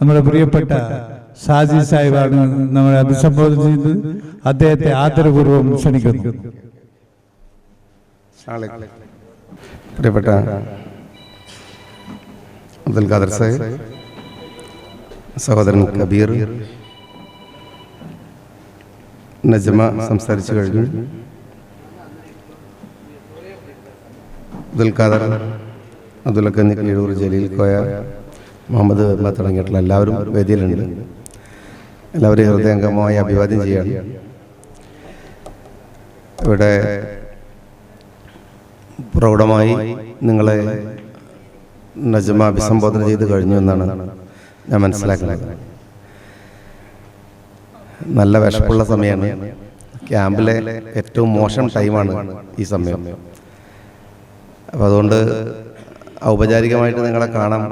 നമ്മുടെ പ്രിയപ്പെട്ട ഷാജി സാഹിബാണ് നമ്മളെ അഭിസംബോധന ചെയ്ത് അദ്ദേഹത്തെ ആദരപൂർവ്വം ക്ഷണിക്കുന്നു. പ്രിയപ്പെട്ട അബ്ദുൽ ഖാദർ സാഹിബ്, സഹോദരൻ കബീർ, നജ്മ സംസാരിച്ചു കഴിഞ്ഞു. അബ്ദുൽ ഖാദർ, അബ്ദുൽ ഖനി, കീഴൂർ, ജലീൽ കോയ, മുഹമ്മദ് തുടങ്ങിയിട്ടുള്ള എല്ലാവരും വേദിയിലുണ്ട്. എല്ലാവരെയും ഹൃദയംഗമമായി അഭിവാദ്യം ചെയ്യുകയാണ്. ഇവിടെ പ്രൗഢമായി നിങ്ങളെ നജ്മ അഭിസംബോധന ചെയ്ത് കഴിഞ്ഞു എന്നാണ് ഞാൻ മനസ്സിലാക്കുന്നത്. നല്ല വിശപ്പുള്ള സമയമാണ്. ക്യാമ്പിലെ ഏറ്റവും മോശം ടൈമാണ് ഈ സമയം. അപ്പം അതുകൊണ്ട് ഔപചാരികമായിട്ട് നിങ്ങളെ കാണാം,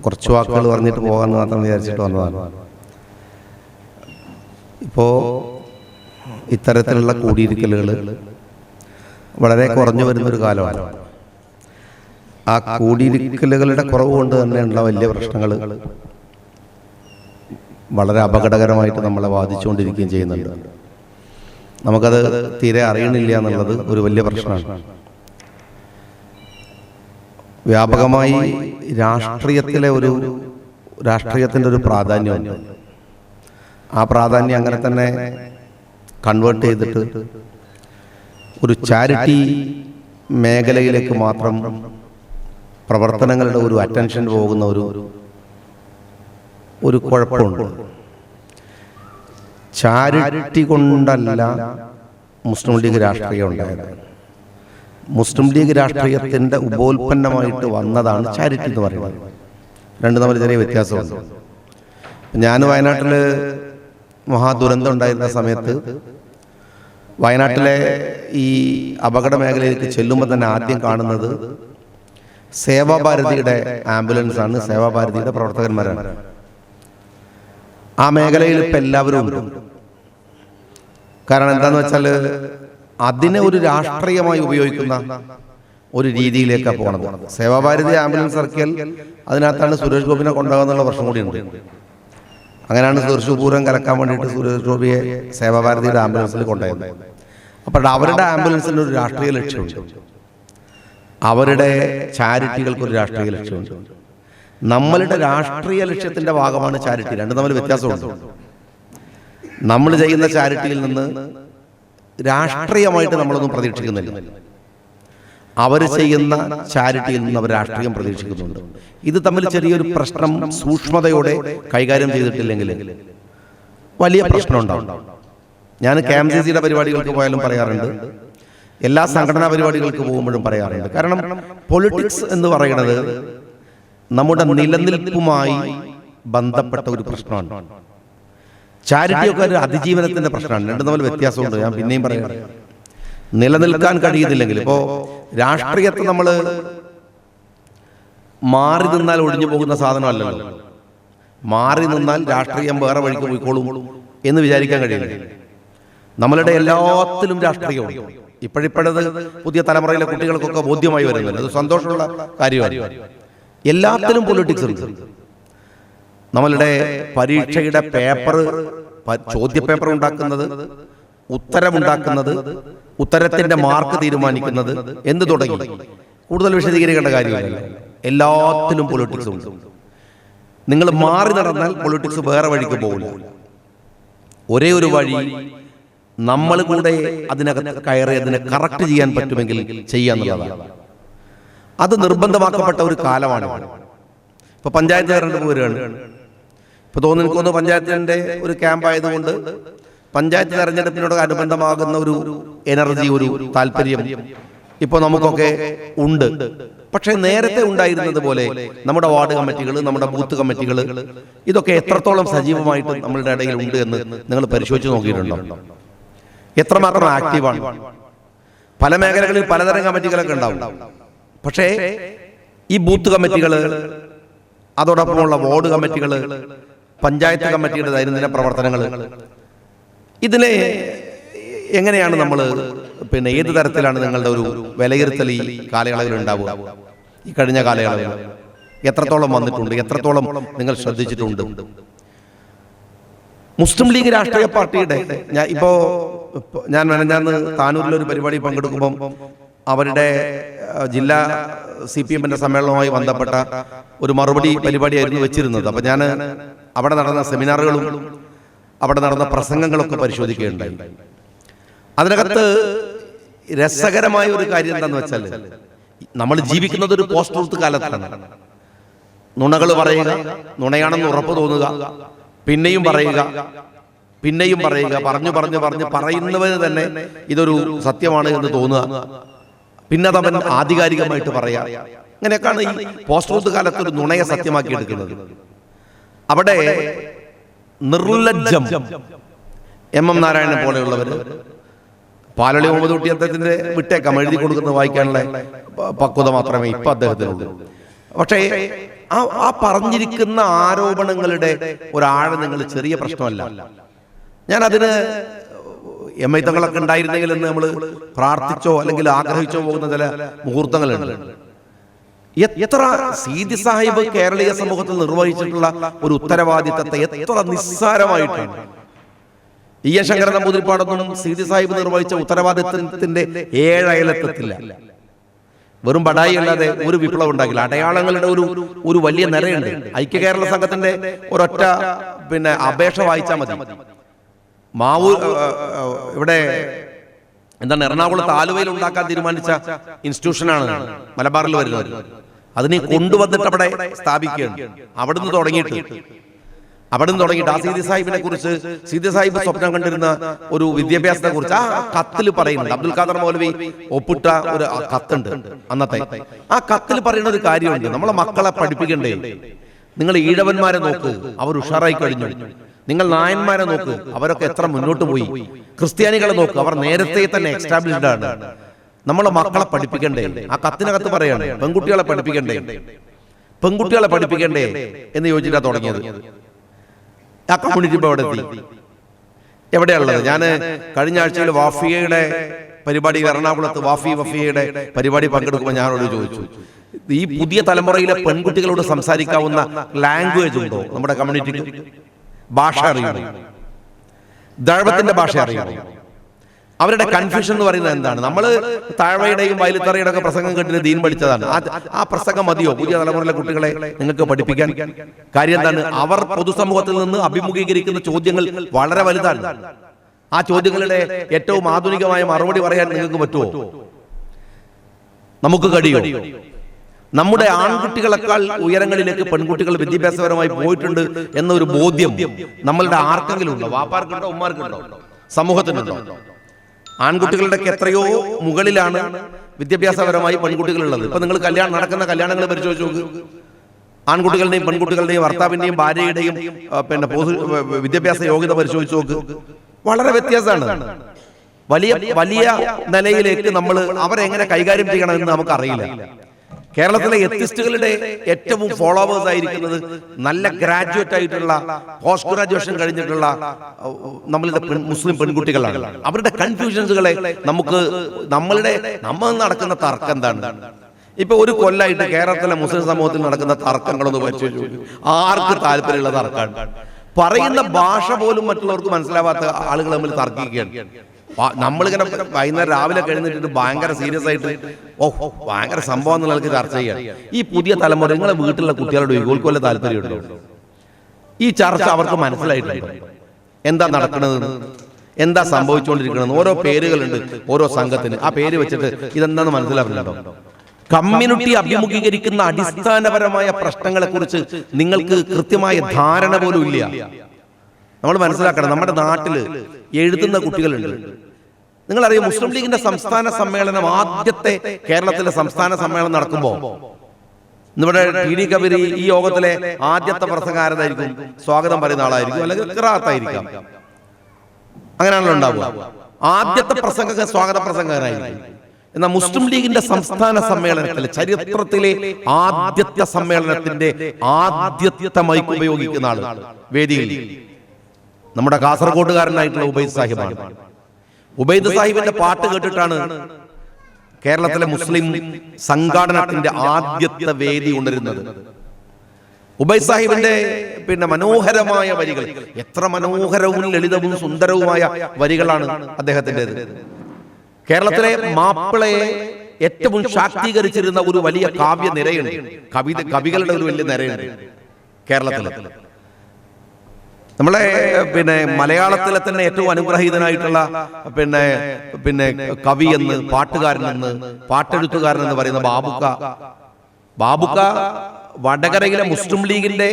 കുറച്ച് വാക്കുകൾ പറഞ്ഞിട്ട് പോകാമെന്ന് മാത്രം വിചാരിച്ചിട്ട് വന്നതാണ്. ഇപ്പോൾ ഇത്തരത്തിലുള്ള കൂടിയിരിക്കലുകൾ വളരെ കുറഞ്ഞു വരുന്നൊരു കാലമാണ്. ആ കൂടിയിരിക്കലുകളുടെ കുറവ് കൊണ്ട് തന്നെയുള്ള വലിയ പ്രശ്നങ്ങൾ വളരെ അപകടകരമായിട്ട് നമ്മളെ ബാധിച്ചുകൊണ്ടിരിക്കുകയും ചെയ്യുന്നുണ്ട്. നമുക്കത് തീരെ അറിയണില്ല എന്നുള്ളത് ഒരു വലിയ പ്രശ്നമാണ്. വ്യാപകമായി രാഷ്ട്രീയത്തിൻ്റെ ഒരു പ്രാധാന്യമുണ്ട്. ആ പ്രാധാന്യം അങ്ങനെ തന്നെ കൺവേർട്ട് ചെയ്തിട്ട് ഒരു ചാരിറ്റി മേഖലയിലേക്ക് മാത്രം പ്രവർത്തനങ്ങളുടെ ഒരു അറ്റൻഷൻ പോകുന്ന ഒരു കുഴപ്പമുണ്ട്. ചാരിറ്റി കൊണ്ടല്ല മുസ്ലിം ലീഗ് രാഷ്ട്രീയം ഉണ്ടായത്. മുസ്ലിം ലീഗ് രാഷ്ട്രീയത്തിൻ്റെ ഉപോൽപ്പന്നമായിട്ട് വന്നതാണ് ചാരിറ്റി എന്ന് പറയുന്നത്. രണ്ടും തമ്മിൽ ചെറിയ വ്യത്യാസമുണ്ട്. ഞാൻ വയനാട്ടിൽ മഹാദുരന്തം ഉണ്ടായിരുന്ന സമയത്ത് വയനാട്ടിലെ ഈ അപകട മേഖലയിലേക്ക് ചെല്ലുമ്പോൾ തന്നെ ആദ്യം കാണുന്നത് സേവാഭാരതിയുടെ ആംബുലൻസാണ്, സേവാഭാരതിയുടെ പ്രവർത്തകന്മാരാണ്. ആ മേഖലയിൽ ഇപ്പം എല്ലാവരും ഉണ്ട്. കാരണം എന്താന്ന് വെച്ചാൽ അതിനെ ഒരു രാഷ്ട്രീയമായി ഉപയോഗിക്കുന്ന ഒരു രീതിയിലേക്കാണ് പോണത്. സേവാഭാരതി ആംബുലൻസ് ഇറക്കിയാൽ അതിനകത്താണ് സുരേഷ് ഗോപിനെ കൊണ്ടുപോകാന്നുള്ള പ്രശ്നം കൂടിയുണ്ട്. അങ്ങനെയാണ് തൃശ്ശൂർ പൂരം കലക്കാൻ വേണ്ടിയിട്ട് സുരേഷ് ഗോപിയെ സേവാഭാരതിയുടെ ആംബുലൻസിൽ കൊണ്ടുപോയത്. അപ്പോൾ അവരുടെ ആംബുലൻസിന് ഒരു രാഷ്ട്രീയ ലക്ഷ്യമുണ്ട്, അവരുടെ ചാരിറ്റികൾക്കൊരു രാഷ്ട്രീയ ലക്ഷ്യമുണ്ട്. നമ്മളുടെ രാഷ്ട്രീയ ലക്ഷ്യത്തിന്റെ ഭാഗമാണ് ചാരിറ്റി. രണ്ടും തമ്മിൽ വ്യത്യാസമുണ്ട്. നമ്മൾ ചെയ്യുന്ന ചാരിറ്റിയിൽ നിന്ന് രാഷ്ട്രീയമായിട്ട് നമ്മളൊന്നും പ്രതീക്ഷിക്കുന്നില്ല. അവർ ചെയ്യുന്ന ചാരിറ്റിയിൽ നിന്ന് അവർ രാഷ്ട്രീയം പ്രതീക്ഷിക്കുന്നുണ്ട്. ഇത് തമ്മിൽ ചെറിയൊരു പ്രശ്നം സൂക്ഷ്മതയോടെ കൈകാര്യം ചെയ്തിട്ടില്ലെങ്കിൽ വലിയ പ്രശ്നം ഉണ്ടാവും. ഞാൻ KMCC പരിപാടികൾക്ക് പോയാലും പറയാറുണ്ട്, എല്ലാ സംഘടനാ പരിപാടികൾക്ക് പോകുമ്പോഴും പറയാറുണ്ട്. കാരണം പൊളിറ്റിക്സ് എന്ന് പറയുന്നത് നമ്മുടെ നിലനിൽപ്പുമായി ബന്ധപ്പെട്ട ഒരു പ്രശ്നമാണ്. ചാരിറ്റിയൊക്കെ ഒരു അതിജീവനത്തിന്റെ പ്രശ്നമാണ്. രണ്ടും തമ്മിൽ വ്യത്യാസമുണ്ട്. ഞാൻ പിന്നെയും പറയാം, നിലനിൽക്കാൻ കഴിയുന്നില്ലെങ്കിൽ, ഇപ്പോൾ രാഷ്ട്രീയത്തെ നമ്മൾ മാറി നിന്നാൽ ഒഴിഞ്ഞു പോകുന്ന സാധനമല്ലല്ലോ. മാറി നിന്നാൽ രാഷ്ട്രീയം വേറെ വഴിക്ക് പോയിക്കോളും എന്ന് വിചാരിക്കാൻ കഴിയില്ല. നമ്മളുടെ എല്ലാത്തിലും രാഷ്ട്രീയമാണ്. ഇപ്പോഴിപ്പോഴത് പുതിയ തലമുറയിലെ കുട്ടികൾക്കൊക്കെ ബോധ്യമായി വരുന്നില്ല. അത് സന്തോഷമുള്ള കാര്യമാണ്. എല്ലാത്തിലും പൊളിറ്റിക്സ് ഉണ്ട്. നമ്മളുടെ പരീക്ഷയുടെ പേപ്പർ, ചോദ്യപേപ്പർ ഉണ്ടാക്കുന്നത്, ഉത്തരമുണ്ടാക്കുന്നത്, ഉത്തരത്തിന്റെ മാർക്ക് തീരുമാനിക്കുന്നത് എന്ന് തുടങ്ങി കൂടുതൽ വിശദീകരിക്കേണ്ട കാര്യമില്ല. എല്ലാത്തിലും പൊളിറ്റിക്സ് ഉണ്ട്. നിങ്ങൾ മാറി നടന്നാൽ പൊളിറ്റിക്സ് വേറെ വഴിക്ക് പോകില്ല. ഒരേ ഒരു വഴി, നമ്മൾ കൂടെ അതിനകത്ത് കയറി അതിനെ കറക്റ്റ് ചെയ്യാൻ പറ്റുമെങ്കിൽ ചെയ്യാന്നുള്ളതാണ്. അത് നിർബന്ധമാക്കപ്പെട്ട ഒരു കാലമാണ്. ഇപ്പൊ പഞ്ചായത്ത് തെരഞ്ഞെടുപ്പ് വരികയാണ്. ഇപ്പൊ തോന്നുന്നു പഞ്ചായത്തിന്റെ ഒരു ക്യാമ്പ് ആയതുകൊണ്ട് പഞ്ചായത്ത് തെരഞ്ഞെടുപ്പിനോട് അനുബന്ധമാകുന്ന ഒരു എനർജി, ഒരു താല്പര്യം ഇപ്പോൾ നമുക്കൊക്കെ ഉണ്ട്. പക്ഷേ നേരത്തെ ഉണ്ടായിരുന്നത് പോലെ നമ്മുടെ വാർഡ് കമ്മിറ്റികൾ, നമ്മുടെ ബൂത്ത് കമ്മിറ്റികൾ, ഇതൊക്കെ എത്രത്തോളം സജീവമായിട്ട് നമ്മളുടെ ഇടയിൽ ഉണ്ട് എന്ന് നിങ്ങൾ പരിശോധിച്ച് നോക്കിയിട്ടുണ്ടോ? എത്രമാത്രം ആക്റ്റീവാണ്? പല മേഖലകളിൽ പലതരം കമ്മിറ്റികളൊക്കെ ഉണ്ടാവും. പക്ഷേ ഈ ബൂത്ത് കമ്മിറ്റികൾ, അതോടൊപ്പമുള്ള വാർഡ് കമ്മിറ്റികൾ, പഞ്ചായത്ത് കമ്മിറ്റിയുടെ ദൈനംദിന പ്രവർത്തനങ്ങൾ, ഇതിനെ എങ്ങനെയാണ് നമ്മൾ ഏത് തരത്തിലാണ് നിങ്ങളുടെ ഒരു വിലയിരുത്തൽ ഈ കാലയളവിൽ ഉണ്ടാവുക? ഈ കഴിഞ്ഞ കാലയളവിൽ എത്രത്തോളം വന്നിട്ടുണ്ട്, എത്രത്തോളം നിങ്ങൾ ശ്രദ്ധിച്ചിട്ടുണ്ട്? മുസ്ലിം ലീഗ് രാഷ്ട്രീയ പാർട്ടിയുടെ ഞാൻ താനൂരിലൊരു പരിപാടി പങ്കെടുക്കുമ്പം അവരുടെ ജില്ലാ CPM-ന്റെ സമ്മേളനവുമായി ബന്ധപ്പെട്ട ഒരു മറുപടി പരിപാടിയായിരുന്നു വെച്ചിരുന്നത്. അപ്പം ഞാൻ അവിടെ നടന്ന സെമിനാറുകളും അവിടെ നടന്ന പ്രസംഗങ്ങളൊക്കെ പരിശോധിക്കുകയുണ്ടായി. അതിനകത്ത് രസകരമായ ഒരു കാര്യം എന്താണെന്ന് വെച്ചാൽ, നമ്മൾ ജീവിക്കുന്നത് ഒരു പോസ്റ്റ് ട്രൂത്ത് കാലത്താണ്. നുണകൾ പറയുക, നുണയാണെന്ന് ഉറപ്പ് തോന്നുക, പിന്നെയും പറയുക, പറയുന്നവന് തന്നെ ഇതൊരു സത്യമാണ് എന്ന് തോന്നുക, പിന്നെ അതവൻ ആധികാരികമായിട്ട് പറയാം. അങ്ങനെയൊക്കെയാണ് ഈ പോസ്റ്റ് ട്രൂത്ത് കാലത്ത് ഒരു നുണയെ സത്യമാക്കി എടുക്കുന്നത്. അവിടെ നിർലജ്ജം MM നാരായണനെ പോലെയുള്ളവർ, പാലളി മുഹമ്മദ് കുട്ടി അദ്ദേഹത്തിന്റെ വിട്ടേക്കാം, എഴുതി കൊടുക്കുന്നത് വായിക്കാനുള്ള പക്വത മാത്രമേ ഇപ്പൊ അദ്ദേഹത്തിനുള്ളൂ. പക്ഷേ ആ പറഞ്ഞിരിക്കുന്ന ആരോപണങ്ങളുടെ ഒരാഴം നിങ്ങൾ ചെറിയ പ്രശ്നമല്ല. ഞാൻ അതിന് MI തങ്ങളൊക്കെ ഉണ്ടായിരുന്നെങ്കിൽ എന്ന് നമ്മൾ പ്രാർത്ഥിച്ചോ അല്ലെങ്കിൽ ആഗ്രഹിച്ചോ പോകുന്ന ചില മുഹൂർത്തങ്ങളുണ്ട്. എത്ര സീതി സാഹിബ് കേരളീയ സമൂഹത്തിൽ നിർവഹിച്ചിട്ടുള്ള ഒരു ഉത്തരവാദിത്തത്തെ എത്ര നിസ്സാരമായിട്ടാണ്. EN ശങ്കരൻ നമ്പൂതിരിപ്പാടൊന്നും സീതി സാഹിബ് നിർവഹിച്ച ഉത്തരവാദിത്തത്തിന്റെ 7 അയലെത്തത്തില്ല. വെറും ബടായി അല്ലാതെ ഒരു വിപ്ലവം ഉണ്ടാക്കില്ല. അടയാളങ്ങളുടെ ഒരു വലിയ നിരയുണ്ട്. ഐക്യ കേരള സംഘത്തിന്റെ ഒരൊറ്റ അപേക്ഷ വായിച്ചാൽ മതി. ഇവിടെ എന്താണ്, എറണാകുളത്ത് ആലുവയിൽ ഉണ്ടാക്കാൻ തീരുമാനിച്ച ഇൻസ്റ്റിറ്റ്യൂഷനാണ് മലബാറിൽ വരുന്നത്. അതിനെ കൊണ്ടുവന്നിട്ട് അവിടെ സ്ഥാപിക്കുകയാണ്. അവിടുന്ന് തുടങ്ങിയിട്ട് ആ സീതി സാഹിബിനെ കുറിച്ച്, സീതി സാഹിബ് സ്വപ്നം കണ്ടിരുന്ന ഒരു വിദ്യാഭ്യാസത്തെ കുറിച്ച് ആ കത്തിൽ പറയുന്നുണ്ട്. അബ്ദുൽ ഖാദർ മൗലവി ഒപ്പിട്ട ഒരു കത്തുണ്ട് അന്നത്തെ. ആ കത്തിൽ പറയുന്ന ഒരു കാര്യമുണ്ട്, നമ്മളെ മക്കളെ പഠിപ്പിക്കണ്ടേ. നിങ്ങൾ ഈഴവന്മാരെ നോക്ക്, അവർ ഉഷാറായി കഴിഞ്ഞു. നിങ്ങൾ നായന്മാരെ നോക്ക്, അവരൊക്കെ എത്ര മുന്നോട്ട് പോയി. ക്രിസ്ത്യാനികളെ നോക്ക്, അവർ നേരത്തെ തന്നെ എസ്റ്റാബ്ലിഷ്ഡ് ആണ്. നമ്മളെ മക്കളെ പഠിപ്പിക്കണ്ടേ. ആ കത്തിനകത്ത് പറയാണ് പെൺകുട്ടികളെ പഠിപ്പിക്കണ്ടേ എന്ന് ചോദിച്ചിട്ടാണ് തുടങ്ങിയത്. ആ കമ്മ്യൂണിറ്റി ഇപ്പോൾ എവിടെ എത്തി, എവിടെയുള്ളത്? ഞാൻ കഴിഞ്ഞ ആഴ്ചയിൽ വാഫിയയുടെ പരിപാടി, എറണാകുളത്ത് വഫിയയുടെ പരിപാടി പങ്കെടുക്കുമ്പോൾ ഞാനോട് ചോദിച്ചു, ഈ പുതിയ തലമുറയിലെ പെൺകുട്ടികളോട് സംസാരിക്കാവുന്ന ലാംഗ്വേജ് ഉണ്ടോ നമ്മുടെ കമ്മ്യൂണിറ്റിക്ക്? ഭാഷ അറിയണം, ദഴവത്തിന്റെ ഭാഷ അറിയണം. അവരുടെ കൺഫ്യൂഷൻ എന്ന് പറയുന്നത് എന്താണ്? നമ്മൾ താഴ്വയുടെയും വയലുത്തറയുടെ ഒക്കെ പ്രസംഗം കേട്ടിട്ട് ദീൻ പഠിച്ചതാണ്. ആ പ്രസംഗം മതിയോ പുതിയ തലമുറയിലെ കുട്ടികളെ നിങ്ങൾക്ക് പഠിപ്പിക്കാൻ? കാര്യം എന്താണ്? അവർ പൊതുസമൂഹത്തിൽ നിന്ന് അഭിമുഖീകരിക്കുന്ന ചോദ്യങ്ങൾ വളരെ വലുതാണ്. ആ ചോദ്യങ്ങളുടെ ഏറ്റവും ആധുനികമായ മറുപടി പറയാൻ നിങ്ങൾക്ക് പറ്റുമോ? നമുക്ക് കഴിയോ? നമ്മുടെ ആൺകുട്ടികളെക്കാൾ ഉയരങ്ങളിലേക്ക് പെൺകുട്ടികൾ വിദ്യാഭ്യാസപരമായി പോയിട്ടുണ്ട് എന്നൊരു ബോധ്യം നമ്മളുടെ ആർക്കെങ്കിലും ഉണ്ടോ? വാപ്പാർക്കുണ്ടോ, ഉമ്മാർക്കുണ്ടോ, സമൂഹത്തിനുണ്ടോ? ആൺകുട്ടികളുടെ എത്രയോ മുകളിലാണ് വിദ്യാഭ്യാസപരമായി പെൺകുട്ടികളുള്ളത്. ഇപ്പൊ നിങ്ങൾ നടക്കുന്ന കല്യാണങ്ങൾ പരിശോധിച്ച് നോക്ക്. ആൺകുട്ടികളുടെയും പെൺകുട്ടികളുടെയും ഭർത്താവിന്റെയും ഭാര്യയുടെയും വിദ്യാഭ്യാസ യോഗ്യത പരിശോധിച്ച് നോക്ക്. വളരെ വ്യത്യാസമാണ്. വലിയ നിലയിലേക്ക് നമ്മൾ അവരെങ്ങനെ കൈകാര്യം ചെയ്യണമെന്ന് നമുക്കറിയില്ല. കേരളത്തിലെ എത്തിസ്റ്റുകളുടെ ഏറ്റവും ഫോളോവേഴ്സ് ആയിരിക്കുന്നത് നല്ല ഗ്രാജുവേറ്റ് ആയിട്ടുള്ള, പോസ്റ്റ് ഗ്രാജുവേഷൻ കഴിഞ്ഞിട്ടുള്ള നമ്മളുടെ മുസ്ലിം പെൺകുട്ടികളാണ്. അവരുടെ കൺഫ്യൂഷൻസുകളെ നമ്മൾ നടക്കുന്ന തർക്കം എന്താണ്? ഇപ്പൊ ഒരു കൊല്ലായിട്ട് കേരളത്തിലെ മുസ്ലിം സമൂഹത്തിൽ നടക്കുന്ന തർക്കങ്ങളൊന്ന് പരിശോധിച്ചു. ആർക്ക് താല്പര്യമുള്ള തർക്കമാണ്? പറയുന്ന ഭാഷ പോലും മറ്റുള്ളവർക്ക് മനസ്സിലാവാത്ത ആളുകൾ തമ്മിൽ തർക്കിക്കുകയാണ്. നമ്മളിങ്ങനെ വൈകുന്നേരം രാവിലെ കഴിഞ്ഞിട്ട് ഭയങ്കര സീരിയസ് ആയിട്ട് ഭയങ്കര സംഭവം എന്നുള്ളവർക്ക് ചർച്ച ചെയ്യാം. ഈ പുതിയ തലമുറ നിങ്ങളെ വീട്ടിലുള്ള കുട്ടികളോട് ഇവർക്ക് വല്ല താല്പര്യമുണ്ടോ? ഈ ചർച്ച അവർക്ക് മനസ്സിലായിട്ടുണ്ട്. എന്താ നടക്കുന്നത്, എന്താ സംഭവിച്ചുകൊണ്ടിരിക്കുന്നത്? ഓരോ പേരുകളുണ്ട് ഓരോ സംഘത്തിന്. ആ പേര് വെച്ചിട്ട് ഇതെന്താന്ന് മനസ്സിലാക്കുന്നുണ്ടോ? കമ്മ്യൂണിറ്റി അഭിമുഖീകരിക്കുന്ന അടിസ്ഥാനപരമായ പ്രശ്നങ്ങളെ കുറിച്ച് നിങ്ങൾക്ക് കൃത്യമായ ധാരണ പോലും ഇല്ല. നമ്മൾ മനസ്സിലാക്കണം, നമ്മുടെ നാട്ടിൽ എഴുതുന്ന കുട്ടികളുണ്ട്. നിങ്ങളറിയാം, മുസ്ലിം ലീഗിന്റെ സംസ്ഥാന സമ്മേളനം, ആദ്യത്തെ കേരളത്തിലെ സംസ്ഥാന സമ്മേളനം നടക്കുമ്പോൾ നമ്മുടെ TD കബീർ ഈ യോഗത്തിലെ ആദ്യത്തെ പ്രസംഗാരനായിരിക്കും, സ്വാഗതം പറയുന്ന ആളായിരിക്കും, അല്ലെങ്കിൽ ഖിറാഅത്തായിരിക്കാം. അങ്ങനെയാണല്ലോ ഉണ്ടാവുക. ആദ്യത്തെ പ്രസംഗ സ്വാഗത പ്രസംഗകനായിരിക്കും. എന്നാൽ മുസ്ലിം ലീഗിന്റെ സംസ്ഥാന സമ്മേളനത്തിലെ ചരിത്രത്തിലെ ആദ്യത്തെ സമ്മേളനത്തിന്റെ ആദ്യത്തെ മൈക്ക് ഉപയോഗിക്കുന്ന ആള് വേദിയിൽ നമ്മുടെ കാസർഗോഡുകാരനായിട്ടുള്ള ഉബൈദ് സാഹിബാണ്. ഉബൈദ് സാഹിബിന്റെ പാട്ട് കേട്ടിട്ടാണ് കേരളത്തിലെ മുസ്ലിം സംഘാടനത്തിന്റെ ആദ്യത്തെ വേദി ഉണരുന്നത്. ഉബൈദ് സാഹിബിന്റെ മനോഹരമായ വരികൾ, എത്ര മനോഹരവും ലളിതവും സുന്ദരവുമായ വരികളാണ് അദ്ദേഹത്തിൻ്റെത്. കേരളത്തിലെ മാപ്പിളയെ ഏറ്റവും ശാക്തീകരിച്ചിരുന്ന ഒരു വലിയ കാവ്യ നിരയുണ്ട്, കവികളുടെ ഒരു വലിയ നിരയുണ്ട് കേരളത്തിൽ. നമ്മളെ മലയാളത്തിലെ തന്നെ ഏറ്റവും അനുഗ്രഹീതനായിട്ടുള്ള കവി എന്ന്, പാട്ടുകാരനെന്ന്, പാട്ടെഴുത്തുകാരനെന്ന് പറയുന്ന ബാബുക്ക വടകരയിലെ മുസ്ലിം ലീഗിന്റെ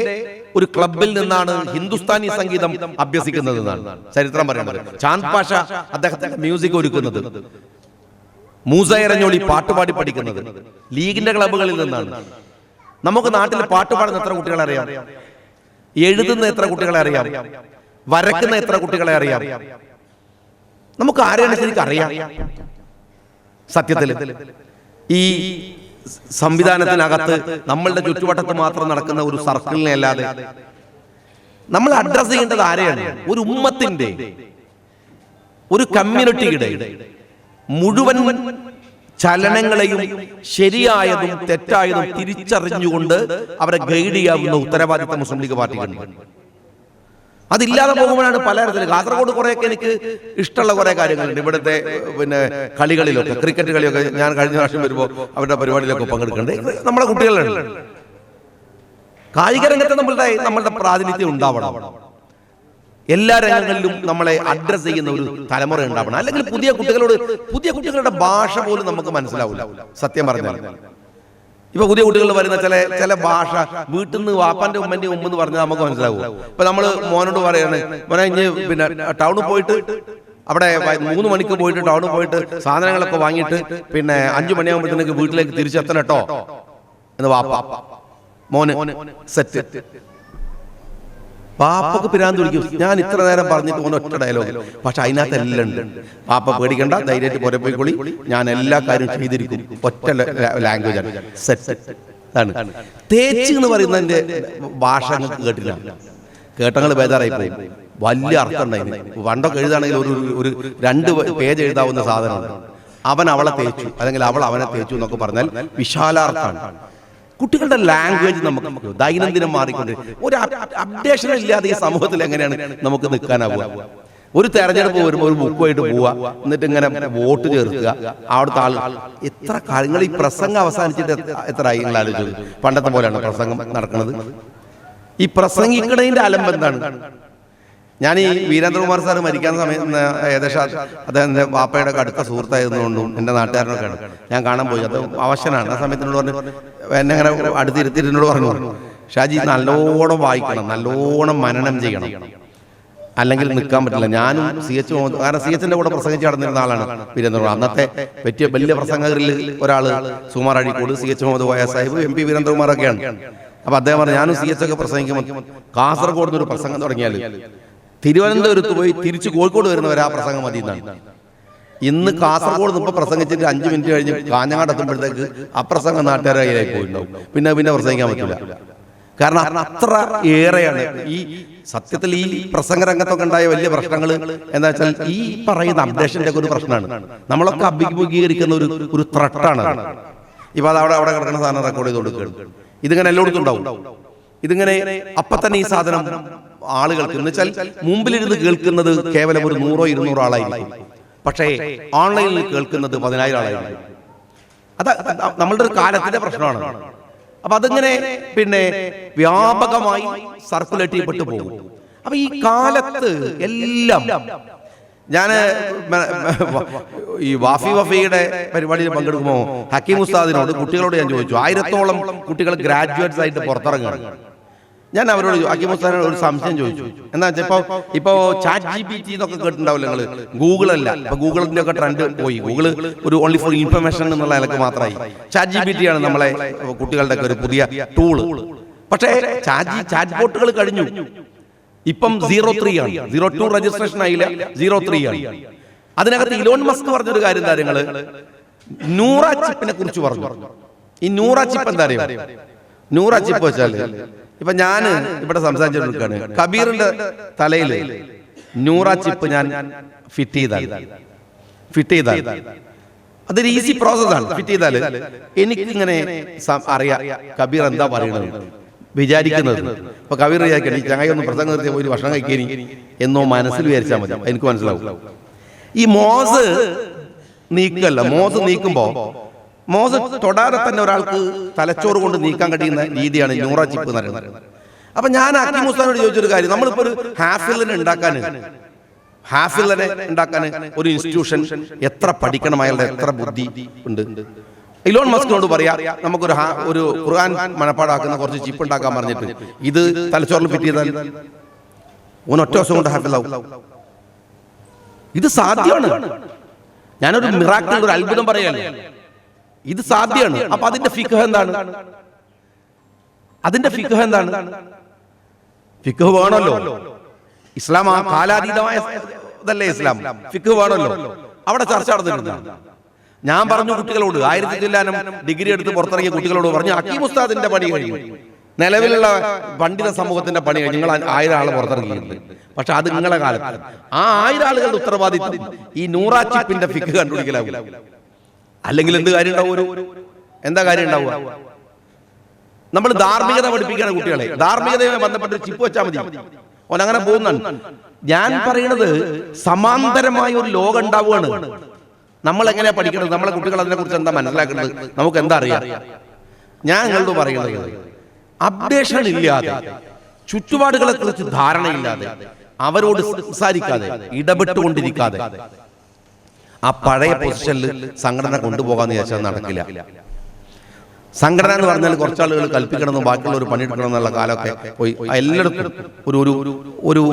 ഒരു ക്ലബിൽ നിന്നാണ് ഹിന്ദുസ്ഥാനി സംഗീതം അഭ്യസിക്കുന്നത് എന്നാണ് ചരിത്രം പറയുന്നത്. ചാന്ദ് പാഷ അദ്ദേഹത്തിന്റെ മ്യൂസിക് ഒരുക്കുന്നത്, മൂസ എരഞ്ഞോളി പാട്ടുപാടി പഠിക്കുന്നത് ലീഗിന്റെ ക്ലബുകളിൽ നിന്നാണ്. നമുക്ക് നാട്ടിൽ പാട്ട് പാടുന്ന എത്ര കുട്ടികളെ അറിയാം? എഴുതുന്ന എത്ര കുട്ടികളെ അറിയാം? വരക്കുന്ന എത്ര കുട്ടികളെ അറിയാം? നമുക്ക് ആരെയാണ് ശരിക്കും അറിയാം? സത്യത്തിൽ ഈ സംവിധാനത്തിനകത്ത് നമ്മളുടെ ചുറ്റുവട്ടത്ത് മാത്രം നടക്കുന്ന ഒരു സർക്കിളിനെ അല്ലാതെ നമ്മൾ അഡ്രസ് ചെയ്യേണ്ടത് ആരെയാണ്? ഒരു ഉമ്മത്തിന്റെ, ഒരു കമ്മ്യൂണിറ്റിയുടെ മുഴുവൻ ചലനങ്ങളെയും ശരിയായതും തെറ്റായതും തിരിച്ചറിഞ്ഞുകൊണ്ട് അവരെ ഗൈഡ് ചെയ്യാവുന്ന ഉത്തരവാദിത്തം മുസ്ലിം ലീഗ് പാർട്ടിക്കുണ്ട്. അതില്ലാതെ പോകുമ്പോഴാണ് പലതരത്തിൽ. കാസർഗോഡ് കുറെയൊക്കെ എനിക്ക് ഇഷ്ടമുള്ള കുറെ കാര്യങ്ങളുണ്ട്. ഇവിടുത്തെ കളികളിലൊക്കെ, ക്രിക്കറ്റ് കളിയൊക്കെ ഞാൻ കഴിഞ്ഞ പ്രാവശ്യം വരുമ്പോൾ അവരുടെ പരിപാടിയിലൊക്കെ പങ്കെടുക്കുന്നുണ്ട്. നമ്മുടെ കുട്ടികളുണ്ട്. കായിക രംഗത്ത് നമ്മളുടെ പ്രാതിനിധ്യം ഉണ്ടാവണം. എല്ലാ രംഗങ്ങളിലും നമ്മളെ അഡ്രസ് ചെയ്യുന്ന ഒരു തലമുറ ഉണ്ടാവണം. അല്ലെങ്കിൽ പുതിയ കുട്ടികളുടെ ഭാഷ പോലും നമുക്ക് മനസ്സിലാവില്ല സത്യം പറഞ്ഞാൽ. ഇപ്പൊ പുതിയ കുട്ടികൾ വരുന്ന ചില ഭാഷ വീട്ടിൽ നിന്ന് വാപ്പാന്റെ ഉമ്മന്റെ ഉമ്മെന്ന് പറഞ്ഞാൽ നമുക്ക് മനസ്സിലാവും. ഇപ്പൊ നമ്മള് മോനോട് പറയാണ്, മോനെ ഇഞ്ഞ് ടൗണിൽ പോയിട്ട് അവിടെ 3 മണിക്ക് പോയിട്ട് ടൗണിൽ പോയിട്ട് സാധനങ്ങളൊക്കെ വാങ്ങിയിട്ട് 5 മണിയാകുമ്പോഴത്തേക്ക് വീട്ടിലേക്ക് തിരിച്ചെത്തണം കേട്ടോ എന്ന് വാപ്പ. മോന് സെറ്റ്. പാപ്പക്ക് പിരാന്ത് വിളിക്കും. ഞാൻ ഇത്ര നേരം പറഞ്ഞിട്ട് ഒറ്റ ഡയലോഗ്, പക്ഷെ അതിനകത്ത് എല്ലാം ഉണ്ട്. പാപ്പ പേടിക്കണ്ട, ധൈര്യമായിട്ട് പുറ പോയിക്കൊള്ളി, ഞാൻ എല്ലാ കാര്യവും ചെയ്തിരിക്കും. ഒറ്റ ലാംഗ്വേജ് ആണ് സെറ്റ്. അതാണ് തേച്ച് എന്ന് പറയുന്നതിന്റെ ഭാഷ നിങ്ങൾക്ക് കേട്ടില്ല. കേട്ടങ്ങൾ ബേജാറായി പോയി. വലിയ അർത്ഥം ഉണ്ടായിരുന്നു. പണ്ടൊക്കെ എഴുതാണെങ്കിൽ ഒരു 2 പേജ് എഴുതാവുന്ന സാധനം. അവൻ അവളെ തേച്ചു അല്ലെങ്കിൽ അവൾ അവനെ തേച്ചു എന്നൊക്കെ പറഞ്ഞാൽ വിശാലാർത്ഥമാണ്. കുട്ടികളുടെ ലാംഗ്വേജ് നമുക്ക് ദൈനംദിനം മാറിക്കൊണ്ട് ഒരു അപ്ഡേഷൻ ഇല്ലാതെ ഈ സമൂഹത്തിൽ എങ്ങനെയാണ് നമുക്ക് നിൽക്കാനാവുക? ഒരു തെരഞ്ഞെടുപ്പ് വരുമ്പോൾ ഒരു ബുക്കുമായിട്ട് പോവുക, എന്നിട്ട് ഇങ്ങനെ വോട്ട് ചേർക്കുക. അവിടുത്തെ ആളുകൾ എത്ര കാര്യങ്ങൾ, ഈ പ്രസംഗം അവസാനിച്ചിട്ട് എത്രയായി നിങ്ങൾ ആലോചിച്ചത്? പണ്ടത്തെ പോലെയാണ് പ്രസംഗം നടക്കുന്നത്. ഈ പ്രസംഗിക്കണതിന്റെ അലമ്പ് എന്താണ്? ഞാൻ ഈ വീരേന്ദ്രകുമാർ സാറ് മരിക്കുന്ന സമയത്ത് ഏകദേശം അദ്ദേഹത്തിന്റെ വാപ്പയുടെ അടുത്ത സുഹൃത്തായിരുന്നുകൊണ്ടും എൻ്റെ നാട്ടുകാരനൊക്കെയാണ് ഞാൻ കാണാൻ പോയി. അത് അവശനാണ്. ആ സമയത്തിനോട് പറഞ്ഞു, എന്നെ അങ്ങനെ അടുത്തിരുത്തിനോട് പറഞ്ഞു, ഷാജി നല്ലോണം വായിക്കണം, നല്ലോണം മനനം ചെയ്യണം, അല്ലെങ്കിൽ നിൽക്കാൻ പറ്റില്ല. ഞാനും CH മുഹമ്മദ്, കാരണം CHന്റെ കൂടെ പ്രസംഗിച്ച് നടന്നിരുന്ന ആളാണ് വീരേന്ദ്രകുമാർ. അന്നത്തെ വലിയ പ്രസംഗകരിൽ ഒരാള് സുമാർ അഴീക്കോട്, CH മുഹമ്മദ് കോയ സാഹിബ്, MP വീരേന്ദ്രകുമാറൊക്കെയാണ്. അപ്പൊ അദ്ദേഹം പറഞ്ഞു, ഞാനും CH ഒക്കെ പ്രസംഗിക്കുമ്പോൾ കാസർഗോഡ് നിന്ന് ഒരു പ്രസംഗം തുടങ്ങിയാൽ തിരുവനന്തപുരത്ത് പോയി തിരിച്ച് കോഴിക്കോട് വരുന്നവർ ആ പ്രസംഗം മതി എന്നാണ്. ഇന്ന് കാസർഗോഡ് നിന്ന് പ്രസംഗിച്ചിട്ട് 5 മിനിറ്റ് കഴിഞ്ഞ് കാഞ്ഞങ്ങാട് എത്തുമ്പോഴത്തേക്ക് ആ പ്രസംഗം നാട്ടുകാരെ കയ്യിലായി പോയിട്ടുണ്ടാവും. പിന്നെ പ്രസംഗിക്കാൻ പറ്റില്ല. കാരണം അത്ര ഏറെയാണ് ഈ സത്യത്തിൽ ഈ പ്രസംഗ രംഗത്തൊക്കെ ഉണ്ടായ വലിയ പ്രശ്നങ്ങൾ എന്താ വെച്ചാൽ ഈ പറയുന്ന അപ്ഡേഷന്റെ ഒക്കെ ഒരു പ്രശ്നമാണ്. നമ്മളൊക്കെ അഭിമുഖീകരിക്കുന്ന ഒരു ത്രട്ടാണ്. ഇപ്പൊ അത് അവിടെ കിടക്കുന്ന സാധനം റെക്കോർഡ് ചെയ്ത് കൊടുക്കുകയാണ്. ഇതിങ്ങനെ എല്ലായിടത്തും ഉണ്ടാവും. ഇതിങ്ങനെ അപ്പൊ തന്നെ ഈ സാധനം ആളുകൾക്ക് എന്ന് വെച്ചാൽ മുമ്പിലിരുന്ന് കേൾക്കുന്നത് കേവലം ഒരു 100-200 ആളായിരിക്കും. പക്ഷേ ഓൺലൈനിൽ കേൾക്കുന്നത് 10,000 ആളായിരിക്കും. അത് നമ്മളുടെ ഒരു കാലത്തിന്റെ പ്രശ്നമാണ്. അപ്പൊ അതിങ്ങനെ വ്യാപകമായി സർക്കുലേറ്റ് ചെയ്യപ്പെട്ടു പോകും. അപ്പൊ ഈ കാലത്ത് എല്ലാം ഞാൻ ഈ വഫിയുടെ പരിപാടിയിൽ പങ്കെടുക്കുമ്പോൾ ഹക്കീം ഉസ്താദിനോട് കുട്ടികളോട് ഞാൻ ചോദിച്ചു, 1000-ഓളം കുട്ടികൾ ഗ്രാജുവേറ്റ്സ് ആയിട്ട് പുറത്തിറങ്ങുകയാണ്. ഞാൻ അവരോട് ഹക്കീം ഉസ്താദിനോട് ഒരു സംശയം ചോദിച്ചു. എന്താ വെച്ചാൽ ഇപ്പോ ChatGPT എന്നൊക്കെ കേട്ടിട്ടുണ്ടാവില്ല നിങ്ങൾ, ഗൂഗിളല്ല. ഇപ്പൊ ഗൂഗിളിന്റെ ഒക്കെ ട്രെൻഡ് പോയി. ഗൂഗിള് ഒരു ഓൺലി ഫോർ ഇൻഫർമേഷൻ എന്നുള്ള നിലക്ക് മാത്രമായി. ChatGPT ആണ് നമ്മളെ കുട്ടികളുടെ ഒക്കെ ഒരു പുതിയ ടൂള്. പക്ഷേ ചാറ്റ് ബോട്ടുകൾ കഴിഞ്ഞു. ഇപ്പം 03 ആണ്, 02 രജിസ്ട്രേഷൻ ആയില്ല, 03 ആണ്. അതിനകത്ത് ഇലോൺ മസ്ക് പറഞ്ഞൊരു കാര്യം കാര്യങ്ങള് നൂറ ചിപ്പിനെ കുറിച്ച് പറഞ്ഞു. ഈ നൂറ ചിപ്പ് എന്താ അറിയാം? നൂറ ചിപ്പ് വെച്ചാല് ഇപ്പൊ ഞാൻ ഇവിടെ സംസാരിച്ചിരിക്കുകയാണ്, കബീറിന്റെ തലയിൽ നൂറ ചിപ്പ് ഞാൻ ഫിറ്റ് ചെയ്താൽ അതൊരു ഈസി പ്രോസസ് ആണ്. ഫിറ്റ് ചെയ്താൽ എനിക്കിങ്ങനെ അറിയാം കബീർ എന്താ പറയുന്നത്. വിചാരിക്കുന്നത്. ഇപ്പൊ കവിർ വിചാരിക്കണം ഈ ചങ്ങായി ഒന്ന് പ്രസംഗം നിർത്തിയ ഒരു ഭക്ഷണം കഴിക്കേനി എന്നോ മനസ്സിൽ വിചാരിച്ചാൽ മതി, എനിക്ക് മനസ്സിലാവും. ഈ മോസ് നീക്കല്ല, മോസ് നീക്കുമ്പോ മോസ് തൊടാതെ തന്നെ ഒരാൾക്ക് തലച്ചോറ് കൊണ്ട് നീക്കാൻ കഴിയുന്ന രീതിയാണ് ന്യൂറോ ചിപ്പ് എന്ന് പറയുന്നത്. അപ്പൊ ഞാൻ ഹക്കീം ഉസ്താദിനോട് ചോദിച്ചൊരു കാര്യം, നമ്മളിപ്പോ ഒരു ഹാഫിളിനെ ഉണ്ടാക്കാൻ ഒരു ഇൻസ്റ്റിറ്റ്യൂഷൻ എത്ര പഠിക്കണം, അയാളുടെ എത്ര ബുദ്ധി ഉണ്ട്. ഇലോൺ മസ്കിനോട് പറയാ നമുക്കൊരു ഖുർആൻ മനപ്പാടാക്കുന്ന കുറച്ച് ചിപ്പ് ഉണ്ടാക്കാൻ പറഞ്ഞിട്ട് ഇത് തലച്ചോറിൽ ഫിറ്റ് ചെയ്താൽ ഒറ്റ ദിവസം കൊണ്ട് ഹാഫിളാവും. ഇത് സാധ്യമാണ്. ഞാനൊരു മിറാക്കിൾ, ഒരു അത്ഭുതം പറയാണ്, ഇത് സാധ്യമാണ്. അപ്പൊ അതിന്റെ ഫിഖ് എന്താണ്? ഫിഖ് വേണമല്ലോ. ഇസ്ലാം ആ കാലാതീതമായ ഇതല്ലേ ഇസ്ലാം, ഫിഖ് വേണമല്ലോ. അവിടെ ചർച്ച നടന്നിട്ടുണ്ട്. ഞാൻ പറഞ്ഞു കുട്ടികളോട്, 1000 ഡിഗ്രി എടുത്ത് പുറത്തിറങ്ങിയ കുട്ടികളോട് പറഞ്ഞു, ഹക്കീം ഉസ്താദിന്റെ പണി കഴിഞ്ഞു, നിലവിലുള്ള പണ്ഡിത സമൂഹത്തിന്റെ പണി കഴിഞ്ഞു, നിങ്ങൾ 1000 ആളെ പുറത്തിറങ്ങിയിട്ടുണ്ട്. പക്ഷെ അത് നിങ്ങളെ കാലത്ത് ആ 1000 ആളുകളുടെ ഉത്തരവാദിത്വം ഈ ന്യൂറോ ചിപ്പിന്റെ ഫിഖ് കണ്ടുപിടിക്കലാവും. അല്ലെങ്കിൽ എന്ത് കാര്യം ഉണ്ടാവും? എന്താ കാര്യം ഉണ്ടാവുക? നമ്മൾ ധാർമ്മികത പഠിപ്പിക്കുകയാണ് കുട്ടികളെ. ധാർമ്മികതയുമായി ബന്ധപ്പെട്ട് ചിപ്പ് വെച്ചാൽ മതി, ഓൻ അങ്ങനെ പോകുന്നുണ്ട്. ഞാൻ പറയുന്നത് സമാന്തരമായ ഒരു ലോകം ഉണ്ടാവുകയാണ്. നമ്മൾ എങ്ങനെയാ പഠിക്കുന്നത്? നമ്മളെ കുട്ടികൾ അതിനെ കുറിച്ച് എന്താ മനസ്സിലാക്കുന്നത്? നമുക്ക് എന്താ അറിയാം? ഞാൻ നിങ്ങളോട് പറയുന്നത്, അപ്ഡേഷൻ ഇല്ലാതെ, ചുറ്റുപാടുകളെ കുറിച്ച് ധാരണയില്ലാതെ, അവരോട് സംസാരിക്കാതെ, ഇടപെട്ടുകൊണ്ടിരിക്കാതെ ആ പഴയ പൊസിഷനിൽ സംഘടന കൊണ്ടുപോകാന്ന് വിചാരിച്ചാൽ നടക്കില്ല. സംഘടന എന്ന് പറഞ്ഞാൽ കുറച്ചാളുകൾ കൽപ്പിക്കണമെന്നും ബാക്കിയുള്ളവർ പണിയെടുക്കണം എന്നുള്ള കാലമൊക്കെ പോയി. എല്ലായിടത്തും ഒരു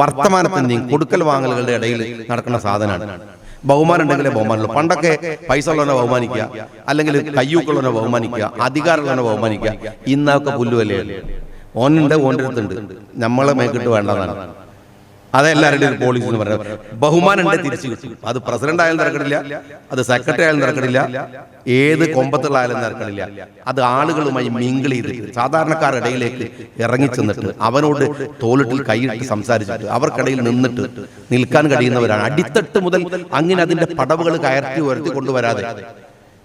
വർത്തമാനത്തിന്റെയും കൊടുക്കൽ വാങ്ങലുകളുടെ ഇടയിൽ നടക്കുന്ന സാധനമാണ്. ബഹുമാനം ഉണ്ടെങ്കിലേ ബഹുമാനമുള്ളൂ. പണ്ടൊക്കെ പൈസ ഉള്ളവനെ ബഹുമാനിക്കുക, അല്ലെങ്കിൽ കയ്യൂക്കുള്ളവനെ ബഹുമാനിക്കുക, അധികാരമുള്ളവനെ ബഹുമാനിക്കുക. ഇന്നൊക്കെ പുല്ലുവല്ലാണ്. ഓനുണ്ട്, ഓൻ്റെ അടുത്തുണ്ട്, നമ്മളെ മേക്കിട്ട് വേണ്ടതാണ്. അതെല്ലാവരുടെയും ഒരു പോളിസി എന്ന് പറയുന്നത്. ബഹുമാനം ഉണ്ട്, തിരിച്ചു കിട്ടും. അത് പ്രസിഡന്റ് ആയാലും തിരക്കടില്ല, അത് സെക്രട്ടറി ആയാലും തിരക്കടില്ല, ഏത് കൊമ്പത്തുള്ള ആയാലും തിരക്കടില്ല. അത് ആളുകളുമായി മിങ്കിൾ ചെയ്തിട്ട് സാധാരണക്കാരുടെ ഇടയിലേക്ക് ഇറങ്ങിച്ചെന്നിട്ട് അവനോട് തോളിട്ടിൽ കൈയിട്ട് സംസാരിച്ചിട്ട് അവർക്കിടയിൽ നിൽക്കാൻ കഴിയുന്നവരാണ്. അടിത്തട്ട് മുതൽ അങ്ങനെ അതിന്റെ പടവുകൾ ഉയർത്തി കൊണ്ടുവരാതെ.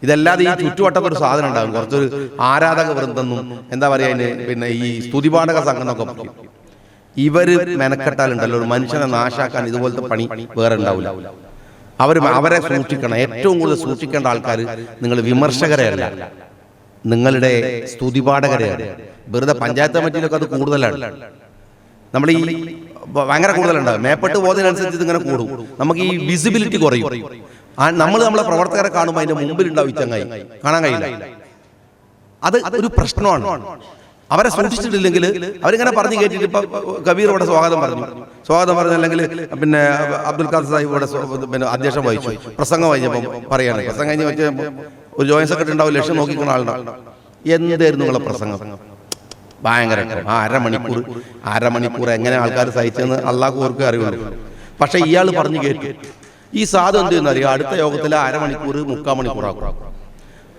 ഇതല്ലാതെ ഈ ചുറ്റുവട്ടത്തൊരു സാധനം ഉണ്ടാകും, കുറച്ചൊരു ആരാധക വൃന്ദെന്നും എന്താ പറയാ, പിന്നെ ഈ സ്തുതിപാഠക സംഘം എന്നൊക്കെ പറയും. ഇവര് മെനക്കെട്ടാലുണ്ടല്ലോ ഒരു മനുഷ്യനെ നാശാക്കാൻ ഇതുപോലത്തെ പണി വേറെ ഉണ്ടാവില്ല. അവരെ സൂക്ഷിക്കണം. ഏറ്റവും കൂടുതൽ സൂക്ഷിക്കേണ്ട ആൾക്കാർ നിങ്ങൾ വിമർശകരെയല്ല, നിങ്ങളുടെ സ്തുതിപാഠകരെയാണ്. വെറുതെ പഞ്ചായത്ത് കമ്മിറ്റിയിലൊക്കെ അത് കൂടുതലാണ്. നമ്മൾ ഈ ഭയങ്കര കൂടുതലുണ്ടാകും. മേപ്പെട്ട് പോകുന്നതിനനുസരിച്ച് ഇതിങ്ങനെ കൂടും. നമുക്ക് ഈ വിസിബിലിറ്റി കുറയും. നമ്മളെ പ്രവർത്തകരെ കാണുമ്പോൾ അതിന്റെ മുമ്പിൽ ഉണ്ടാവും ഈ ചങ്ങായി, കാണാൻ കഴിയില്ല. അത് ഒരു പ്രശ്നമാണ്. അവരെ സൂക്ഷിച്ചിട്ടില്ലെങ്കിൽ അവരിങ്ങനെ പറഞ്ഞു കേട്ടിട്ട്, ഇപ്പൊ കബീർ ഇവിടെ സ്വാഗതം പറഞ്ഞു, അല്ലെങ്കിൽ പിന്നെ അബ്ദുൽ ഖാദർ സാഹിബ് ഇവിടെ പിന്നെ അധ്യക്ഷം വഹിച്ചു, പ്രസംഗം വായിച്ചപ്പോൾ പറയാണ്, പ്രസംഗം കഴിഞ്ഞ് വെച്ച് ഒരു ജോയിന്റ് സെക്രട്ടറി ഉണ്ടാവും, ലക്ഷ്യം നോക്കിക്കുന്ന ആളുണ്ടാവും. എന്തായിരുന്നു നിങ്ങളെ പ്രസംഗം? ഭയങ്കര അരമണിക്കൂർ എങ്ങനെ ആൾക്കാർ സഹിച്ചെന്ന് അള്ളാഹു ഓർക്കേ അറിയുള്ളൂ. പക്ഷെ ഇയാൾ പറഞ്ഞു കേട്ടു. ഈ സാധു എന്ത് ചെയ്യുന്നറിയാം, അടുത്ത യോഗത്തിൽ 1/2 മണിക്കൂർ 3/4 മണിക്കൂറാക്കും.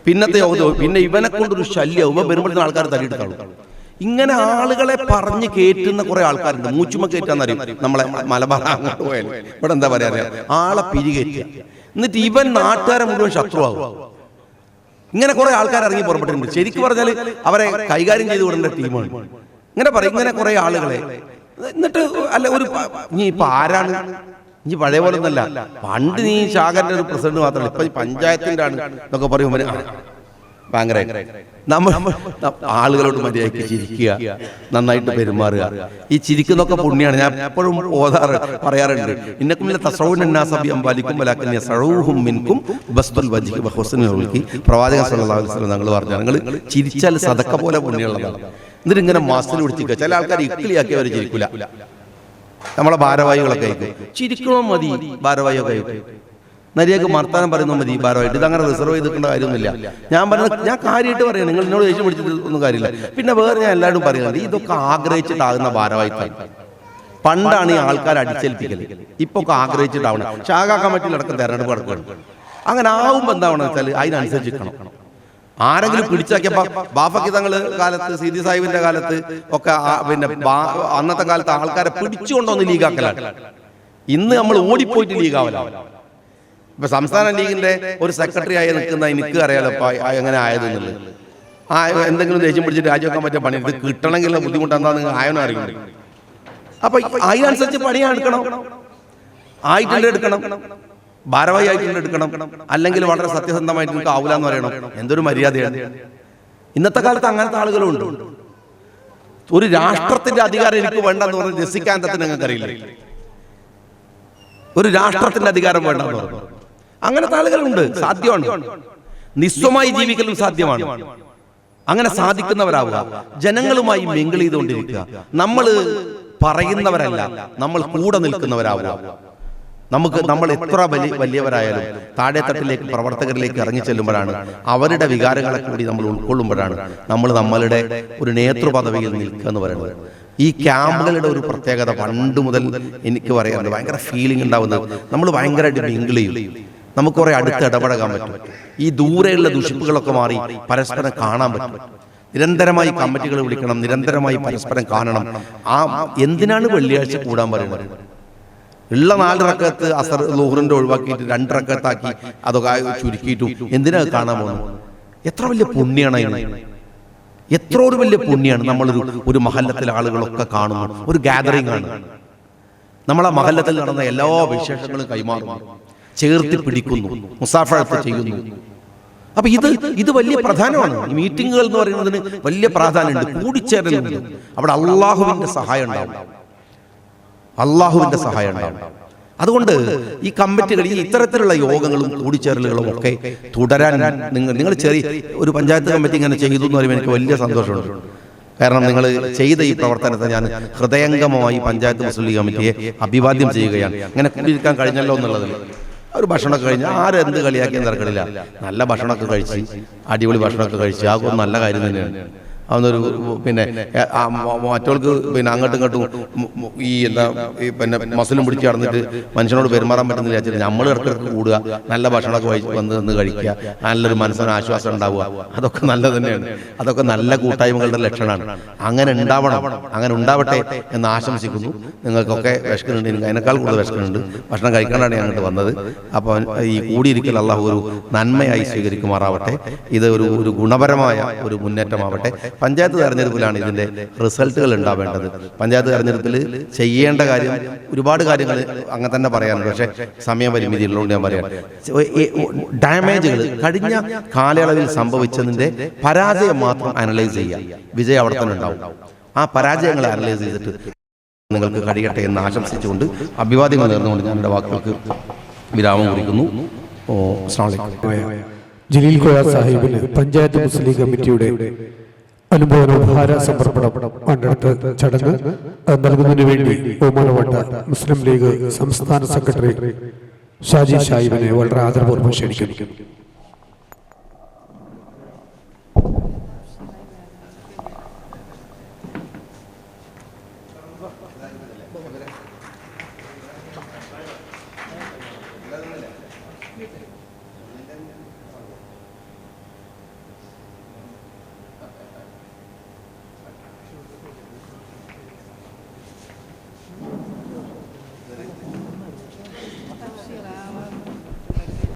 പിന്നത്തെ യോഗത്തിൽ പിന്നെ ഇവനെ കൊണ്ടൊരു ശല്യവും വരുമ്പോഴത്തെ ആൾക്കാർ തല്ലിയെടുത്താളും. ഇങ്ങനെ ആളുകളെ പറഞ്ഞ് കേറ്റുന്ന കുറെ ആൾക്കാരുണ്ട്. മൂച്ചുമ കയറ്റാന്നറിയും നമ്മളെ മലബാർ അങ്ങോട്ട് പോയാലും. ഇവിടെ എന്താ പറയാ, ആളെ പിരികേറ്റുക. എന്നിട്ട് ഇവൻ നാട്ടുകാരെ മുഴുവൻ ശത്രുവാകും. ഇങ്ങനെ കുറെ ആൾക്കാർ ഇറങ്ങി പുറപ്പെട്ടിട്ടുണ്ട്. ശരിക്കും പറഞ്ഞാൽ അവരെ കൈകാര്യം ചെയ്ത് വിടേണ്ട ടീമാണ്. ഇങ്ങനെ പറയും, ഇങ്ങനെ കുറെ ആളുകളെ. എന്നിട്ട് അല്ല, നീ ഇപ്പൊ ആരാണ്? നീ പഴയ പോലെ ഒന്നല്ല. പണ്ട് നീ ശാഖന്റെ ഒരു പ്രസിഡന്റ് മാത്രമല്ല, ഇപ്പൊ പഞ്ചായത്തിന്റെ ആണ് എന്നൊക്കെ പറയുമ്പോൾ ഭയങ്കര നമ്മൾ ആളുകളോട് മര്യാദയ്ക്ക് ചിരിക്കുക, നന്നായിട്ട് പെരുമാറുക. ഈ ചിരിക്കുന്നൊക്കെ പുണ്യാണ്. ഞാൻ എപ്പോഴും പറയാറുണ്ട്, ഇന്നക്കുമില്ല തസൗനാസബി അംബാലിക്കും വലാക്കിൻ യസഊഹും മിൻകും ബസ്തുൽ വജ്ഹി വഹുസ്നുൽ ഖുൽഖി. പ്രവാചകൻ സല്ലല്ലാഹു അലൈഹി വസല്ലം തങ്ങൾ പറഞ്ഞു, നിങ്ങൾ ചിരിച്ചാൽ സദക്ക പോലെ പുണ്യമുള്ളതാണ്. എന്നിട്ട് ഇങ്ങനെ മാസത്തിൽ പിടിച്ചിരിക്കുക. ചില ആൾക്കാർ ഇക്കിളിയാക്കി അവർ ചിരിക്കില്ല. നമ്മളെ ഭാരവാഹികളൊക്കെ ചിരിക്കണോ മതി, ഭാരവാഹിയൊക്കെ ആയിട്ട് നരിയൊക്കെ വർത്താനം പറയുന്നത് മതി ഭാരവാഹിട്ട്. ഇതങ്ങനെ റിസർവ് ചെയ്തിട്ടുള്ള കാര്യമൊന്നുമില്ല. ഞാൻ കാര്യമായിട്ട് പറയാം, നിങ്ങൾ എന്നോട് ദേഷ്യം പിടിച്ചിട്ട് ഒന്നും കാര്യമില്ല. പിന്നെ വേറെ ഞാൻ എല്ലാവരും പറയുന്നത്, ഇതൊക്കെ ആഗ്രഹിച്ചിട്ടാകുന്ന ഭാരവാഹിത്വം. പണ്ടാണ് ഈ ആൾക്കാർ അടിച്ചേൽപ്പിക്കൽ, ഇപ്പൊ ഒക്കെ ആഗ്രഹിച്ചിട്ടാവണം. ശാഖാ കമ്മിറ്റിയിലടക്കം തെരഞ്ഞെടുപ്പ് നടക്കുകയാണ്. അങ്ങനെ ആവുമ്പോൾ എന്താവണമെന്ന് വെച്ചാൽ അതിനനുസരിച്ചിരിക്കണം. ആരെങ്കിലും പിടിച്ചാക്കിയപ്പോ ബാഫക്കി തങ്ങള് കാലത്ത്, സീതി സാഹിബിന്റെ കാലത്ത് ഒക്കെ പിന്നെ അന്നത്തെ കാലത്ത് ആൾക്കാരെ പിടിച്ചുകൊണ്ടൊന്ന് ലീഗാക്കലാണ്. ഇന്ന് നമ്മൾ ഓടിപ്പോയിട്ട് ലീഗാവലാണ്. ഇപ്പൊ സംസ്ഥാന ലീഗിന്റെ ഒരു സെക്രട്ടറി ആയി നിൽക്കുന്ന എനിക്ക് അറിയാലോ എങ്ങനെ ആയതെന്നുള്ളത്. എന്തെങ്കിലും ദേഷ്യം പിടിച്ചിട്ട് രാജിവെക്കാൻ പറ്റിയ പണി ഇത് കിട്ടണമെങ്കിലുള്ള ബുദ്ധിമുട്ട് എന്താണെന്ന് ആയവനും അറിയുന്നു. അപ്പൊ അതിനനുസരിച്ച് പണി എടുക്കണം, ആയിട്ടുണ്ട് എടുക്കണം, ഭാരവാഹി ആയിട്ടുണ്ട് എടുക്കണം, അല്ലെങ്കിൽ വളരെ സത്യസന്ധമായിട്ട് നിങ്ങൾക്ക് ആവില്ല എന്ന് പറയണം. എന്തൊരു മര്യാദയാണ്. ഇന്നത്തെ കാലത്ത് അങ്ങനത്തെ ആളുകളുണ്ട്. ഒരു രാഷ്ട്രത്തിന്റെ അധികാരം എനിക്ക് വേണ്ടെന്ന് പറഞ്ഞ് രസിക്കാന്തത്തിന് നിങ്ങൾക്ക് അറിയില്ല. ഒരു രാഷ്ട്രത്തിന്റെ അധികാരം വേണ്ടെന്ന് പറഞ്ഞു അങ്ങനത്തെ ആളുകളുണ്ട്. സാധ്യമാണ്, നിസ്വമായി ജീവിക്കലും സാധ്യമാണ്. അങ്ങനെ സാധിക്കുന്നവരാവുക, ജനങ്ങളുമായി മിങ്കിൾ ചെയ്തുകൊണ്ടിരിക്കുക. നമ്മൾ പറയുന്നവരല്ല, നമ്മൾ കൂടെ നിൽക്കുന്നവരാവുക. നമ്മൾ എത്ര വലിയവരായാലും താഴെത്തട്ടിലേക്ക് പ്രവർത്തകരിലേക്ക് ഇറങ്ങി ചെല്ലുമ്പോഴാണ്, അവരുടെ വികാരങ്ങളെ കൂടി നമ്മൾ ഉൾക്കൊള്ളുമ്പോഴാണ് നമ്മളുടെ ഒരു നേതൃപദവിയിൽ നിൽക്കുക എന്ന് പറയുന്നത്. ഈ ക്യാമ്പുകളുടെ ഒരു പ്രത്യേകത പണ്ട് മുതൽ എനിക്ക് പറയാറുണ്ട്, ഭയങ്കര ഫീലിംഗ് ഉണ്ടാവുന്നത്. നമ്മൾ ഭയങ്കരമായിട്ട് മിങ്കിൾ ചെയ്യും, നമുക്ക് കുറെ അടുത്ത് ഇടപഴകാൻ പറ്റും. ഈ ദൂരെയുള്ള ദുഷിപ്പുകളൊക്കെ മാറി പരസ്പരം കാണാൻ പറ്റും. നിരന്തരമായി കമ്മിറ്റികൾ വിളിക്കണം, നിരന്തരമായി പരസ്പരം കാണണം. എന്തിനാണ് വെള്ളിയാഴ്ച കൂടാൻ പറയുന്നത്? ഉള്ള 4 റക്കഅത്ത് അസർ ളുഹ്റിന്റെ ഒഴിവാക്കിയിട്ട് 2 റക്കഅത്താക്കി അതൊക്കെ ചുരുക്കിയിട്ടു എന്തിനാ കാണാൻ പോകുന്നത്? എത്ര വലിയ പുണ്യാണ് അതിന്, എത്ര ഒരു വലിയ പുണ്യാണ്. നമ്മളൊരു മഹല്ലത്തിലെ ആളുകളൊക്കെ കാണുന്നു, ഒരു ഗാദറിംഗ് ആണ്. നമ്മളെ മഹല്ലത്തിൽ നടന്ന എല്ലാ വിശേഷങ്ങളും കൈമാറുന്നു, ചേർത്തി പിടിക്കുന്നു, മുസാഫഹത്ത് ചെയ്യുന്നു. അപ്പൊ ഇത് വലിയ പ്രധാനമാണ്. ഈ മീറ്റിങ്ങുകൾ എന്ന് പറയുന്നതിന് വലിയ പ്രാധാന്യമുണ്ട്, കൂടിച്ചേരലുണ്ട്. അവിടെ അള്ളാഹുവിന്റെ സഹായം ഉണ്ടാവും, അള്ളാഹുവിന്റെ സഹായം ഉണ്ടാവും. അതുകൊണ്ട് ഈ കമ്മിറ്റികൾ, ഈ ഇത്തരത്തിലുള്ള യോഗങ്ങളും കൂടിച്ചേരലുകളും ഒക്കെ തുടരാൻ നിങ്ങൾ ചെറിയ ഒരു പഞ്ചായത്ത് കമ്മിറ്റി ഇങ്ങനെ ചെയ്തു എന്ന് പറയുമ്പോൾ എനിക്ക് വലിയ സന്തോഷമുണ്ട്. കാരണം നിങ്ങൾ ചെയ്ത ഈ പ്രവർത്തനത്തെ ഞാൻ ഹൃദയംഗമമായി പഞ്ചായത്ത് മുസ്ലിം ലീഗ് കമ്മിറ്റിയെ അഭിവാദ്യം ചെയ്യുകയാണ്. ഇങ്ങനെ കൂടിയിരിക്കാൻ കഴിഞ്ഞല്ലോ എന്നുള്ളതിൽ. ഒരു ഭക്ഷണമൊക്കെ കഴിഞ്ഞ് ആരെന്ത് കളിയാക്കിയും തിരക്കടില്ല, നല്ല ഭക്ഷണമൊക്കെ കഴിച്ച് അടിപൊളി ഭക്ഷണമൊക്കെ കഴിച്ച് അതൊക്കെ നല്ല കാര്യം തന്നെയാണ്. അതൊന്നൊരു മറ്റവർക്ക് അങ്ങോട്ടും ഇങ്ങോട്ടും ഈ മസിലും പിടിച്ച് നടന്നിട്ട് മനുഷ്യനോട് പെരുമാറാൻ പറ്റുന്നില്ല വെച്ചിട്ട് നമ്മൾ ഇടയ്ക്കിടയ്ക്ക് കൂടുക, നല്ല ഭക്ഷണമൊക്കെ വന്ന് കഴിക്കുക, നല്ലൊരു മനസ്സിന് ആശ്വാസം ഉണ്ടാവുക, അതൊക്കെ നല്ലത് തന്നെയാണ്. അതൊക്കെ നല്ല കൂട്ടായ്മകളുടെ ലക്ഷണമാണ്. അങ്ങനെ ഉണ്ടാവണം, അങ്ങനെ ഉണ്ടാവട്ടെ എന്ന് ആശംസിക്കുന്നു. നിങ്ങൾക്കൊക്കെ വിശക്കുന്നുണ്ട്, എനിക്ക് അതിനേക്കാൾ കൂടുതൽ വിശക്കുന്നുണ്ട്. ഭക്ഷണം കഴിക്കാനാണ് ഞാൻ അങ്ങോട്ട് വന്നത്. അപ്പോൾ ഈ കൂടിയിരിക്കൽ അള്ളാഹു ഒരു നന്മയായി സ്വീകരിക്കുമാറാവട്ടെ. ഇത് ഒരു ഗുണപരമായ ഒരു മുന്നേറ്റമാവട്ടെ. പഞ്ചായത്ത് തെരഞ്ഞെടുപ്പിലാണ് ഇതിന്റെ റിസൾട്ടുകൾ ഉണ്ടാവേണ്ടത്. പഞ്ചായത്ത് തെരഞ്ഞെടുപ്പിൽ ചെയ്യേണ്ട കാര്യം ഒരുപാട് കാര്യങ്ങൾ അങ്ങനെ തന്നെ പറയാനുണ്ട്. പക്ഷേ സമയപരിമിതി ഉള്ളതുകൊണ്ട് ഞാൻ പറയാം, ഡാമേജുകൾ കഴിഞ്ഞ കാലയളവിൽ സംഭവിച്ചതിന്റെ പരാജയം മാത്രം അനലൈസ് ചെയ്യുക. വിജയം അവിടെ തന്നെ ഉണ്ടാവും. ആ പരാജയങ്ങളെ അനലൈസ് ചെയ്തിട്ട് നിങ്ങൾക്ക് കഴിയട്ടെ എന്ന് ആശംസിച്ചുകൊണ്ട് അഭിവാദ്യങ്ങൾ നേർന്നുകൊണ്ട് ഞാൻ എൻ്റെ വാക്കുകൾക്ക് വിരാമം കുറിക്കുന്നു. ജലീൽ കോയ സാഹിബിന് പഞ്ചായത്ത് മുസ്ലിം ലീഗ് കമ്മിറ്റിയുടെ അനുമോദനോപഹാര സമർപ്പണം പങ്കെടുത്ത ചടങ്ങ് നൽകുന്നതിന് വേണ്ടി ഓമനവട്ട മുസ്ലിം ലീഗ് സംസ്ഥാന സെക്രട്ടറി ഷാജി സാഹിബിനെ വളരെ ആദരപൂർവ്വം ക്ഷണിക്കുന്നു.